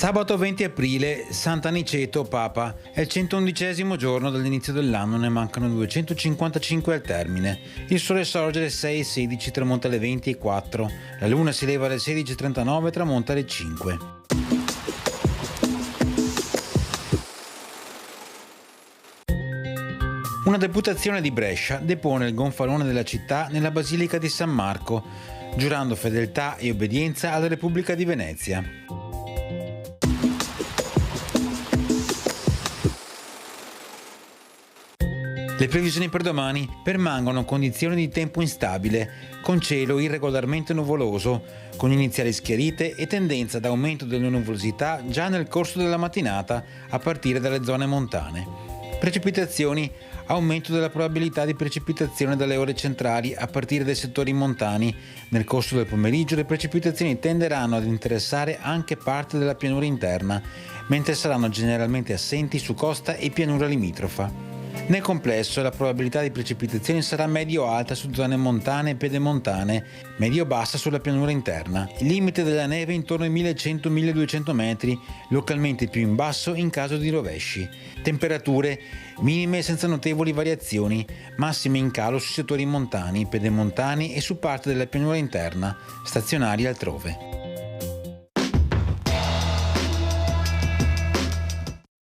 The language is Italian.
Sabato 20 aprile, Sant'Aniceto Papa, è il 111° giorno dall'inizio dell'anno, ne mancano 255 al termine. Il sole sorge alle 6:16, tramonta alle 20:04, la luna si leva alle 16:39 e tramonta alle 5. Una deputazione di Brescia depone il gonfalone della città nella Basilica di San Marco, giurando fedeltà e obbedienza alla Repubblica di Venezia. Le previsioni per domani permangono condizioni di tempo instabile, con cielo irregolarmente nuvoloso, con iniziali schiarite e tendenza ad aumento della nuvolosità già nel corso della mattinata a partire dalle zone montane. Precipitazioni: aumento della probabilità di precipitazione dalle ore centrali a partire dai settori montani. Nel corso del pomeriggio le precipitazioni tenderanno ad interessare anche parte della pianura interna, mentre saranno generalmente assenti su costa e pianura limitrofa. Nel complesso la probabilità di precipitazioni sarà medio-alta su zone montane e pedemontane, medio-bassa sulla pianura interna. Il limite della neve intorno ai 1100-1200 metri, localmente più in basso in caso di rovesci. Temperature minime senza notevoli variazioni, massime in calo su settori montani, pedemontani e su parte della pianura interna, stazionari altrove.